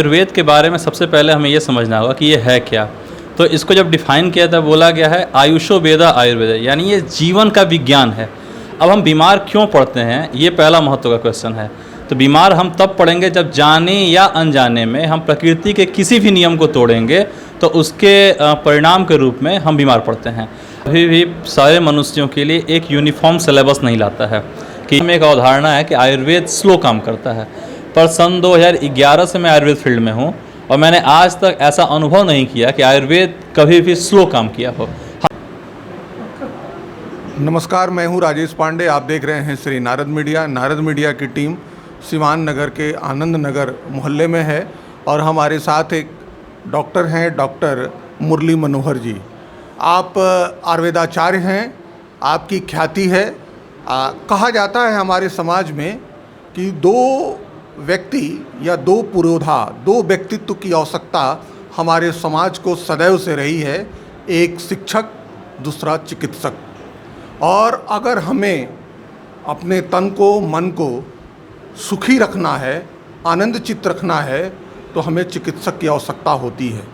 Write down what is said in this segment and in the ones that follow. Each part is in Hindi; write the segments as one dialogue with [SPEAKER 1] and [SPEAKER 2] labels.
[SPEAKER 1] आयुर्वेद के बारे में सबसे पहले हमें ये समझना होगा कि ये है क्या। तो इसको जब डिफ़ाइन किया था, बोला गया है आयुषो वेदा आयुर्वेद, यानी ये जीवन का विज्ञान है। अब हम बीमार क्यों पड़ते हैं, ये पहला महत्व का क्वेश्चन है। तो बीमार हम तब पड़ेंगे जब जाने या अनजाने में हम प्रकृति के किसी भी नियम को तोड़ेंगे, तो उसके परिणाम के रूप में हम बीमार पड़ते हैं। अभी भी सारे मनुष्यों के लिए एक यूनिफॉर्म सिलेबस नहीं लाता है। कि हमें एक अवधारणा है कि आयुर्वेद स्लो काम करता है, पर सन 2011 से मैं आयुर्वेद फील्ड में हूँ और मैंने आज तक ऐसा अनुभव नहीं किया कि आयुर्वेद कभी भी स्लो काम किया हो।
[SPEAKER 2] नमस्कार, मैं हूं राजेश पांडे। आप देख रहे हैं श्री नारद मीडिया। नारद मीडिया की टीम सिवान नगर के आनंद नगर मोहल्ले में है और हमारे साथ एक डॉक्टर हैं, डॉक्टर मुरली मनोहर जी। आप आयुर्वेदाचार्य हैं, आपकी ख्याति है। कहा जाता है हमारे समाज में कि दो व्यक्ति या दो पुरोधा, दो व्यक्तित्व की आवश्यकता हमारे समाज को सदैव से रही है। एक शिक्षक, दूसरा चिकित्सक। और अगर हमें अपने तन को, मन को सुखी रखना है, आनंदचित रखना है, तो हमें चिकित्सक की आवश्यकता होती है।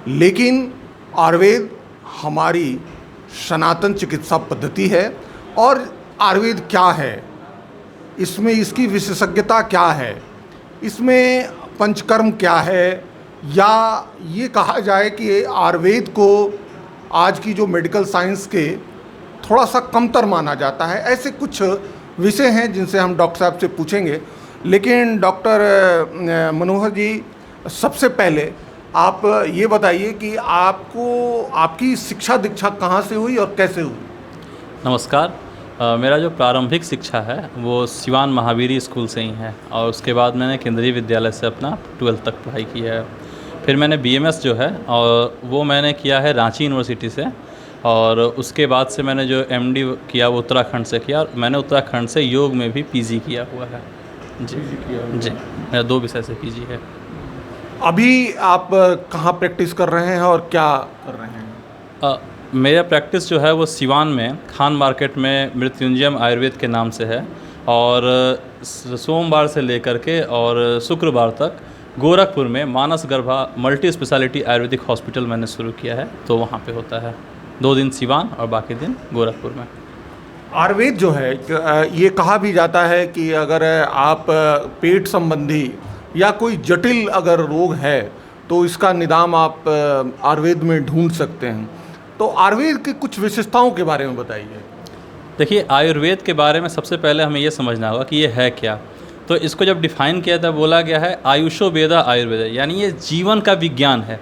[SPEAKER 2] लेकिन आयुर्वेद हमारी सनातन चिकित्सा पद्धति है। और आयुर्वेद क्या है, इसमें इसकी विशेषज्ञता क्या है, इसमें पंचकर्म क्या है, या ये कहा जाए कि आयुर्वेद को आज की जो मेडिकल साइंस के थोड़ा सा कमतर माना जाता है। ऐसे कुछ विषय हैं जिनसे हम डॉक्टर साहब से पूछेंगे। लेकिन डॉक्टर मनोहर जी, सबसे पहले आप ये बताइए कि आपकी शिक्षा दीक्षा कहाँ से हुई और कैसे हुई?
[SPEAKER 1] नमस्कार। मेरा जो प्रारंभिक शिक्षा है वो सिवान महावीरी स्कूल से ही है और उसके बाद मैंने केंद्रीय विद्यालय से अपना 12th तक पढ़ाई की है। फिर मैंने BMS जो है और वो मैंने किया है रांची यूनिवर्सिटी से, और उसके बाद से मैंने जो MD किया वो उत्तराखंड से किया, और मैंने उत्तराखंड से योग में भी PG किया हुआ है। जी, मेरा 2 विषय से PG है।
[SPEAKER 2] अभी आप कहाँ प्रैक्टिस कर रहे हैं और क्या कर रहे हैं?
[SPEAKER 1] मेरा प्रैक्टिस जो है वो सिवान में खान मार्केट में मृत्युंजयम आयुर्वेद के नाम से है, और सोमवार से लेकर के और शुक्रवार तक गोरखपुर में मानस गर्भा मल्टी स्पेशलिटी आयुर्वेदिक हॉस्पिटल मैंने शुरू किया है। तो वहाँ पे होता है 2 दिन सिवान और बाकी दिन गोरखपुर में।
[SPEAKER 2] आयुर्वेद जो है, ये कहा भी जाता है कि अगर आप पेट संबंधी या कोई जटिल अगर रोग है तो इसका निदान आप आयुर्वेद में ढूंढ सकते हैं। तो आयुर्वेद की कुछ विशेषताओं के बारे में बताइए।
[SPEAKER 1] देखिए, आयुर्वेद के बारे में सबसे पहले हमें ये समझना होगा कि ये है क्या। तो इसको जब डिफ़ाइन किया था, बोला गया है आयुषो वेदा आयुर्वेद, यानी ये जीवन का विज्ञान है।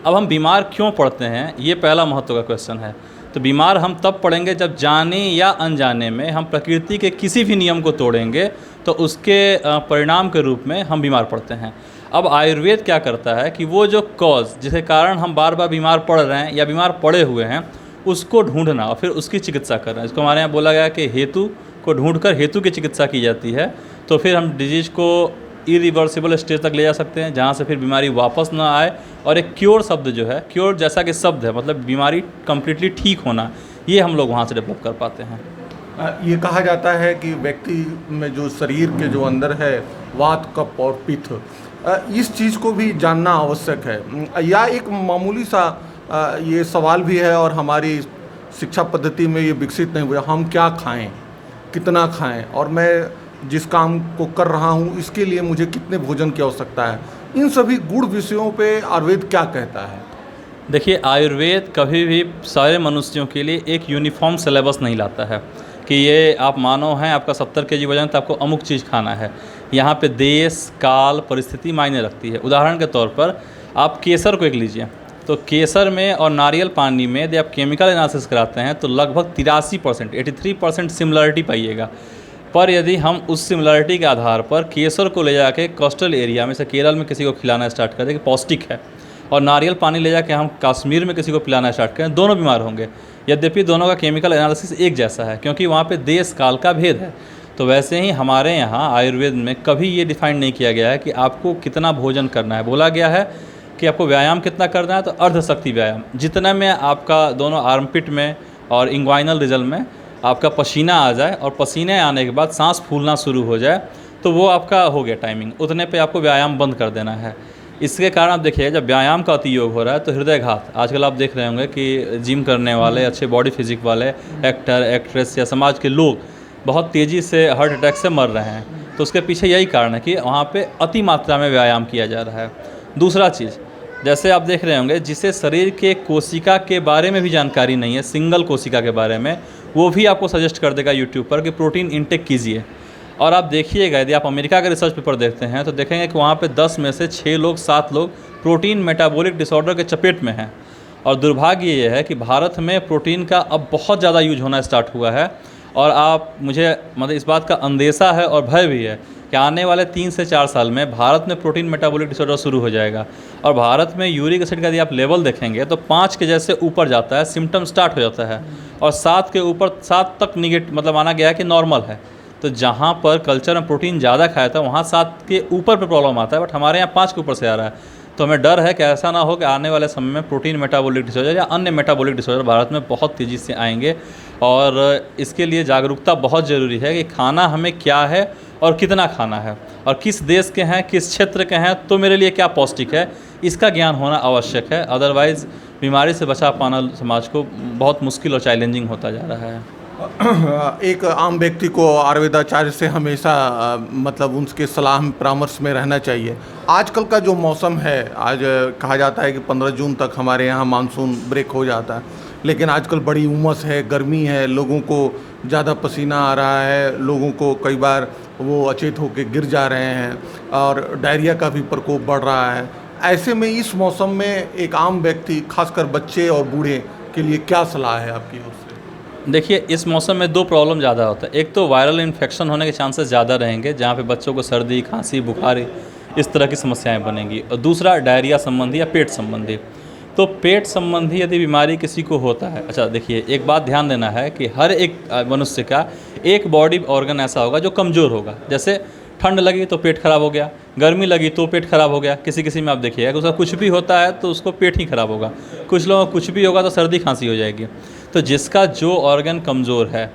[SPEAKER 1] अब हम बीमार क्यों पड़ते हैं, ये पहला महत्व का क्वेश्चन है। तो बीमार हम तब पड़ेंगे जब जाने या अनजाने में हम प्रकृति के किसी भी नियम को तोड़ेंगे, तो उसके परिणाम के रूप में हम बीमार पड़ते हैं। अब आयुर्वेद क्या करता है कि वो जो कॉज, जिसके कारण हम बार बार बीमार पड़ रहे हैं या बीमार पड़े हुए हैं, उसको ढूंढना और फिर उसकी चिकित्सा करना। इसको हमारे यहाँ बोला गया कि हेतु को ढूंढकर हेतु की चिकित्सा की जाती है। तो फिर हम डिजीज़ को इरिवर्सिबल स्टेज तक ले जा सकते हैं, जहाँ से फिर बीमारी वापस ना आए। और एक क्योर शब्द जो है, क्योर जैसा कि शब्द है, मतलब बीमारी कम्प्लीटली ठीक होना, ये हम लोग वहाँ से डेवलप कर पाते हैं।
[SPEAKER 2] ये कहा जाता है कि व्यक्ति में जो शरीर के जो अंदर है वात, कफ और पित्त, इस चीज़ को भी जानना आवश्यक है। या एक मामूली सा ये सवाल भी है और हमारी शिक्षा पद्धति में ये विकसित नहीं हुआ, हम क्या खाएं, कितना खाएं, और मैं जिस काम को कर रहा हूँ इसके लिए मुझे कितने भोजन की आवश्यकता है। इन सभी गुण विषयों पे आयुर्वेद क्या कहता है?
[SPEAKER 1] देखिए, आयुर्वेद कभी भी सारे मनुष्यों के लिए एक यूनिफॉर्म सिलेबस नहीं लाता है कि ये आप मानव हैं, आपका 70 kg वजन, तो आपको अमुक चीज़ खाना है। यहाँ पे देश, काल, परिस्थिति मायने रखती है। उदाहरण के तौर पर आप केसर को एक लीजिए, तो केसर में और नारियल पानी में यदि आप केमिकल एनालिसिस कराते हैं तो लगभग 83%, 83% सिमिलरिटी पाइएगा। पर यदि हम उस सिमिलरिटी के आधार पर केसर को ले जाके कोस्टल एरिया में से केरल में किसी को खिलाना स्टार्ट कर दें कि पौष्टिक है, और नारियल पानी ले जाके हम कश्मीर में किसी को पिलाना स्टार्ट करें, दोनों बीमार होंगे। यद्यपि दोनों का केमिकल एनालिसिस एक जैसा है, क्योंकि वहाँ पे देश काल का भेद है। तो वैसे ही हमारे यहाँ आयुर्वेद में कभी ये डिफाइन नहीं किया गया है कि आपको कितना भोजन करना है। बोला गया है कि आपको व्यायाम कितना करना है, तो अर्धशक्ति व्यायाम, जितना में आपका दोनों आर्मपिट में और इंग्वाइनल रिजल में आपका पसीना आ जाए और पसीने आने के बाद सांस फूलना शुरू हो जाए, तो वो आपका हो गया टाइमिंग। उतने पे आपको व्यायाम बंद कर देना है। इसके कारण आप देखिए जब व्यायाम का अतियोग हो रहा है तो हृदयघात, आजकल आप देख रहे होंगे कि जिम करने वाले, अच्छे बॉडी फिजिक वाले एक्टर एक्ट्रेस या समाज के लोग बहुत तेज़ी से हार्ट अटैक से मर रहे हैं। तो उसके पीछे यही कारण है कि वहाँ पे अति मात्रा में व्यायाम किया जा रहा है। दूसरा चीज़, जैसे आप देख रहे होंगे जिसे शरीर के कोशिका के बारे में भी जानकारी नहीं है, सिंगल कोशिका के बारे में, वो भी आपको सजेस्ट कर देगा यूट्यूब पर कि प्रोटीन इंटेक कीजिए। और आप देखिएगा, यदि आप अमेरिका के रिसर्च पेपर देखते हैं तो देखेंगे कि वहाँ पे 10 में से 6 लोग 7 लोग प्रोटीन मेटाबॉलिक डिसऑर्डर के चपेट में हैं। और दुर्भाग्य ये है कि भारत में प्रोटीन का अब बहुत ज़्यादा यूज होना स्टार्ट हुआ है। और आप मुझे मतलब इस बात का अंदेशा है और भय भी है कि आने वाले 3 से 4 साल में भारत में प्रोटीन मेटाबॉलिक डिसऑर्डर शुरू हो जाएगा। और भारत में यूरिक एसिड का यदि आप लेवल देखेंगे तो 5 के जैसे ऊपर जाता है, सिम्टम स्टार्ट हो जाता है। और 7 के ऊपर 7 तक मतलब माना गया है कि नॉर्मल है। तो जहाँ पर कल्चर में प्रोटीन ज़्यादा खाया था वहाँ 7 के ऊपर पे प्रॉब्लम आता है, बट हमारे यहाँ 5 के ऊपर से आ रहा है। तो हमें डर है कि ऐसा ना हो कि आने वाले समय में प्रोटीन मेटाबॉलिक डिसऑर्डर या अन्य मेटाबॉलिक डिसऑर्डर भारत में बहुत तेज़ी से आएंगे। और इसके लिए जागरूकता बहुत ज़रूरी है कि खाना हमें क्या है और कितना खाना है, और किस देश के हैं, किस क्षेत्र के हैं, तो मेरे लिए क्या पौष्टिक है, इसका ज्ञान होना आवश्यक है। अदरवाइज़ बीमारी से बचा पाना समाज को बहुत मुश्किल और चैलेंजिंग होता जा रहा है।
[SPEAKER 2] एक आम व्यक्ति को आयुर्वेदाचार्य से हमेशा मतलब उनके सलाह परामर्श में रहना चाहिए। आजकल का जो मौसम है, आज कहा जाता है कि 15 जून तक हमारे यहाँ मानसून ब्रेक हो जाता है, लेकिन आजकल बड़ी उमस है, गर्मी है, लोगों को ज़्यादा पसीना आ रहा है, लोगों को कई बार वो अचेत होकर गिर जा रहे हैं और डायरिया का भी प्रकोप बढ़ रहा है। ऐसे में इस मौसम में एक आम व्यक्ति, खासकर बच्चे और बूढ़े के लिए क्या सलाह है आपकी ओर से?
[SPEAKER 1] देखिए, इस मौसम में 2 प्रॉब्लम ज़्यादा होता है। एक तो वायरल इन्फेक्शन होने के चांसेस ज़्यादा रहेंगे, जहाँ पे बच्चों को सर्दी, खांसी, बुखार इस तरह की समस्याएं बनेंगी। और दूसरा डायरिया संबंधी या पेट संबंधी। तो पेट संबंधी यदि बीमारी किसी को होता है, अच्छा देखिए, एक बात ध्यान देना है कि हर एक मनुष्य का एक बॉडी ऑर्गन ऐसा होगा जो कमज़ोर होगा। जैसे ठंड लगी तो पेट खराब हो गया, गर्मी लगी तो पेट खराब हो गया। किसी किसी में आप देखिएगा कि उसका कुछ भी होता है तो उसको पेट ही खराब होगा, कुछ लोगों को कुछ भी होगा तो सर्दी खांसी हो जाएगी। तो जिसका जो ऑर्गन कमज़ोर है,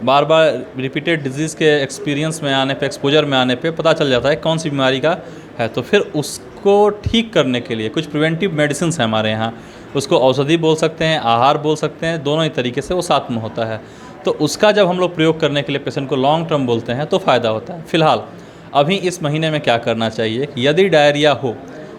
[SPEAKER 1] बार बार रिपीटेड डिजीज़ के एक्सपीरियंस में आने पे, एक्सपोजर में आने पे पता चल जाता है कौन सी बीमारी का है। तो फिर उसको ठीक करने के लिए कुछ प्रिवेंटिव मेडिसिन हैं हमारे यहाँ। उसको औषधि बोल सकते हैं, आहार बोल सकते हैं, दोनों ही तरीके से वो साथ में होता है। तो उसका जब हम लोग प्रयोग करने के लिए पेशेंट को लॉन्ग टर्म बोलते हैं तो फ़ायदा होता है। फ़िलहाल अभी इस महीने में क्या करना चाहिए कि यदि डायरिया हो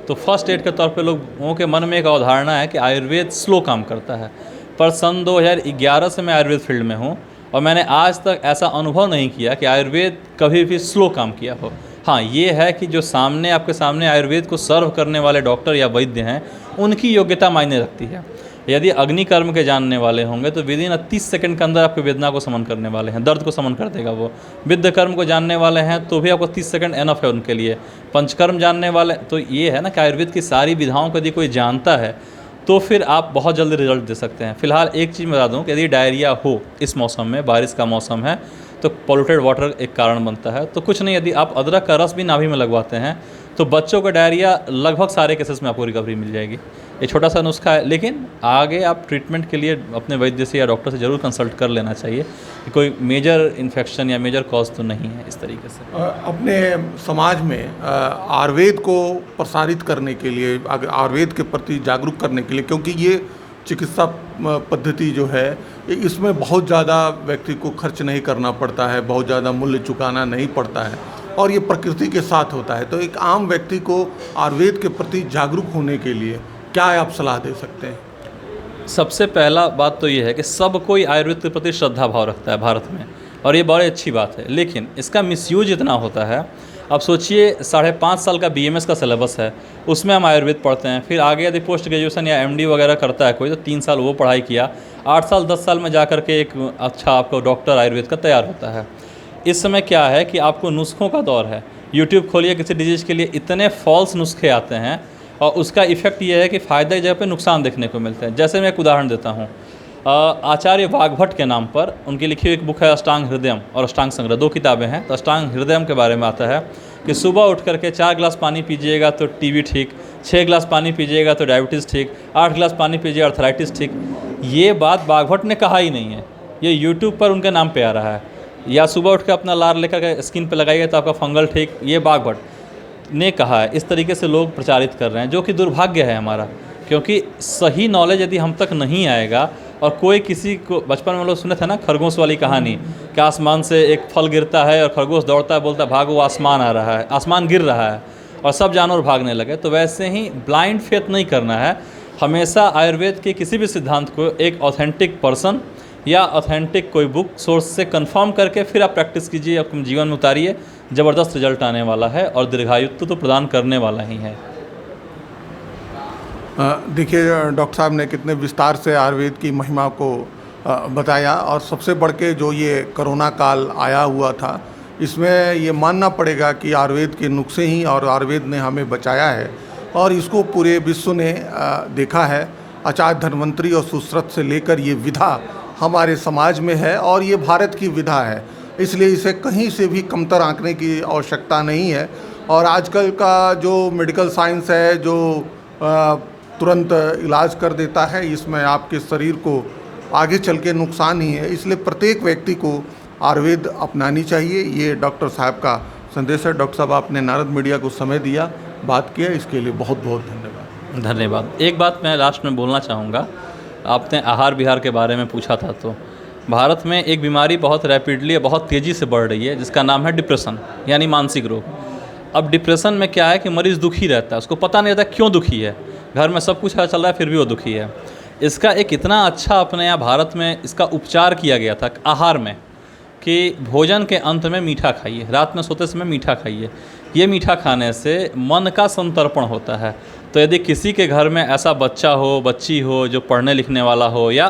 [SPEAKER 1] तो फर्स्ट एड के तौर पे लोगों के मन में एक अवधारणा है कि आयुर्वेद स्लो काम करता है। पर सन 2011 से मैं आयुर्वेद फील्ड में हूँ और मैंने आज तक ऐसा अनुभव नहीं किया कि आयुर्वेद कभी भी स्लो काम किया हो। हाँ, ये है कि जो सामने आपके सामने आयुर्वेद को सर्व करने वाले डॉक्टर या वैद्य हैं, उनकी योग्यता मायने रखती है। यदि अग्नि कर्म के जानने वाले होंगे तो विदिन 30 सेकंड के अंदर आपकी वेदना को समन करने वाले हैं, दर्द को समन कर देगा वो। विद्य कर्म को जानने वाले हैं तो भी आपको 30 सेकंड एनफ है उनके लिए। पंचकर्म जानने वाले, तो ये है ना कि आयुर्वेद की सारी विधाओं को यदि कोई जानता है तो फिर आप बहुत जल्दी रिजल्ट दे सकते हैं। फिलहाल एक चीज़ बता दूं कि यदि डायरिया हो इस मौसम में, बारिश का मौसम है, तो पॉल्यूटेड वाटर एक कारण बनता है। तो कुछ नहीं, यदि आप अदरक का रस भी नाभि में लगवाते हैं तो बच्चों का डायरिया लगभग सारे केसेस में आपको रिकवरी मिल जाएगी। ये छोटा सा नुस्खा है, लेकिन आगे आप ट्रीटमेंट के लिए अपने वैद्य से या डॉक्टर से ज़रूर कंसल्ट कर लेना चाहिए कि कोई मेजर इन्फेक्शन या मेजर कॉज तो नहीं है इस तरीके से।
[SPEAKER 2] अपने समाज में आयुर्वेद को प्रसारित करने के लिए, आयुर्वेद के प्रति जागरूक करने के लिए, क्योंकि ये चिकित्सा पद्धति जो है इसमें बहुत ज़्यादा व्यक्ति को खर्च नहीं करना पड़ता है, बहुत ज़्यादा मूल्य चुकाना नहीं पड़ता है और ये प्रकृति के साथ होता है। तो एक आम व्यक्ति को आयुर्वेद के प्रति जागरूक होने के लिए क्या आप सलाह दे सकते हैं?
[SPEAKER 1] सबसे पहला बात तो ये है कि सब कोई आयुर्वेद के प्रति श्रद्धा भाव रखता है भारत में, और ये बड़ी अच्छी बात है। लेकिन इसका मिसयूज इतना होता है। अब सोचिए, 5.5 साल का BMS का सिलेबस है, उसमें हम आयुर्वेद पढ़ते हैं। फिर आगे यदि पोस्ट ग्रेजुएशन या MD वगैरह करता है कोई तो 3 साल वो पढ़ाई किया, 8 साल 10 साल में जा कर के एक अच्छा आपको डॉक्टर आयुर्वेद का तैयार होता है। इस समय क्या है कि आपको नुस्खों का दौर है। यूट्यूब खोलिए, किसी डिजीज़ के लिए इतने फॉल्स नुस्खे आते हैं और उसका इफ़ेक्ट ये है कि फ़ायदे की जगह पे नुकसान देखने को मिलते हैं। जैसे मैं एक उदाहरण देता हूँ, आचार्य वाग्भट के नाम पर उनकी लिखी हुई एक बुक है अष्टांग हृदयम और अष्टांग संग्रह, 2 किताबें हैं। तो अष्टांग हृदयम के बारे में आता है कि सुबह उठ करके 4 गिलास पानी पीजिएगा तो TB ठीक, 6 गिलास पानी पीजिएगा तो डायबिटीज़ ठीक, 8 गिलास पानी पीजिएगा अर्थराइटिस ठीक। ये बात वाग्भट ने कहा ही नहीं है, ये यूट्यूब पर उनके नाम पे आ रहा है। या सुबह उठ के अपना लार लेकर के स्किन पे लगाइए तो आपका फंगल ठीक, ये वाग्भट। ने कहा है, इस तरीके से लोग प्रचारित कर रहे हैं, जो कि दुर्भाग्य है हमारा, क्योंकि सही नॉलेज यदि हम तक नहीं आएगा और कोई किसी को, बचपन में लोग सुने थे ना खरगोश वाली कहानी कि आसमान से एक फल गिरता है और खरगोश दौड़ता है, बोलता है भागो आसमान आ रहा है, आसमान गिर रहा है, और सब जानवर भागने लगे। तो वैसे ही ब्लाइंड फेथ नहीं करना है, हमेशा आयुर्वेद के किसी भी सिद्धांत को एक ऑथेंटिक पर्सन या ऑथेंटिक कोई बुक सोर्स से कंफर्म करके फिर आप प्रैक्टिस कीजिए, अपने जीवन में उतारिए, ज़बरदस्त रिजल्ट आने वाला है और दीर्घायुत्व तो प्रदान करने वाला ही है।
[SPEAKER 2] देखिए डॉक्टर साहब ने कितने विस्तार से आयुर्वेद की महिमा को बताया, और सबसे बढ़ के जो ये कोरोना काल आया हुआ था, इसमें ये मानना पड़ेगा कि आयुर्वेद के नुस्खे ही और आयुर्वेद ने हमें बचाया है, और इसको पूरे विश्व ने देखा है। आचार्य धन्वंतरी और सुश्रुत से लेकर ये विधा हमारे समाज में है और ये भारत की विधा है, इसलिए इसे कहीं से भी कमतर आंकने की आवश्यकता नहीं है। और आजकल का जो मेडिकल साइंस है, जो तुरंत इलाज कर देता है, इसमें आपके शरीर को आगे चल के नुकसान ही है, इसलिए प्रत्येक व्यक्ति को आयुर्वेद अपनानी चाहिए। ये डॉक्टर साहब का संदेश है। डॉक्टर साहब, आपने नारद मीडिया को समय दिया, बात किया, इसके लिए बहुत बहुत धन्यवाद।
[SPEAKER 1] धन्यवाद। एक बात मैं लास्ट में बोलना चाहूँगा, आपने आहार विहार के बारे में पूछा था, तो भारत में एक बीमारी बहुत रैपिडली, बहुत तेज़ी से बढ़ रही है, जिसका नाम है डिप्रेशन, यानी मानसिक रोग। अब डिप्रेशन में क्या है कि मरीज़ दुखी रहता है, उसको पता नहीं रहता क्यों दुखी है, घर में सब कुछ चल रहा है फिर भी वो दुखी है। इसका एक इतना अच्छा अपने यहाँ भारत में इसका उपचार किया गया था आहार में, कि भोजन के अंत में मीठा खाइए, रात में सोते समय मीठा खाइए। ये मीठा खाने से मन का संतर्पण होता है। तो यदि किसी के घर में ऐसा बच्चा हो, बच्ची हो जो पढ़ने लिखने वाला हो, या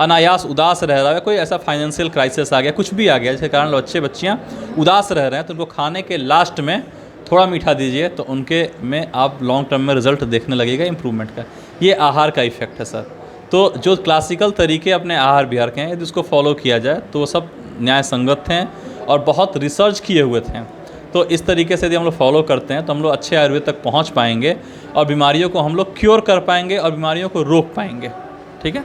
[SPEAKER 1] अनायास उदास रह रहा है, कोई ऐसा फाइनेंशियल क्राइसिस आ गया, कुछ भी आ गया जिसके कारण बच्चे बच्चियाँ उदास रह रहे हैं, तो उनको खाने के लास्ट में थोड़ा मीठा दीजिए, तो उनके में आप लॉन्ग टर्म में रिजल्ट देखने लगेगा इम्प्रूवमेंट का। ये आहार का इफेक्ट है सर। तो जो क्लासिकल तरीके अपने आहार विहार के हैं, यदि उसको फॉलो किया जाए तो वो सब न्याय संगत हैं और बहुत रिसर्च किए हुए थे। तो इस तरीके से यदि हम लोग फॉलो करते हैं तो हम लोग अच्छे आयुर्वेद तक पहुंच पाएंगे और बीमारियों को हम लोग क्योर कर पाएंगे और बीमारियों को रोक पाएंगे। ठीक है।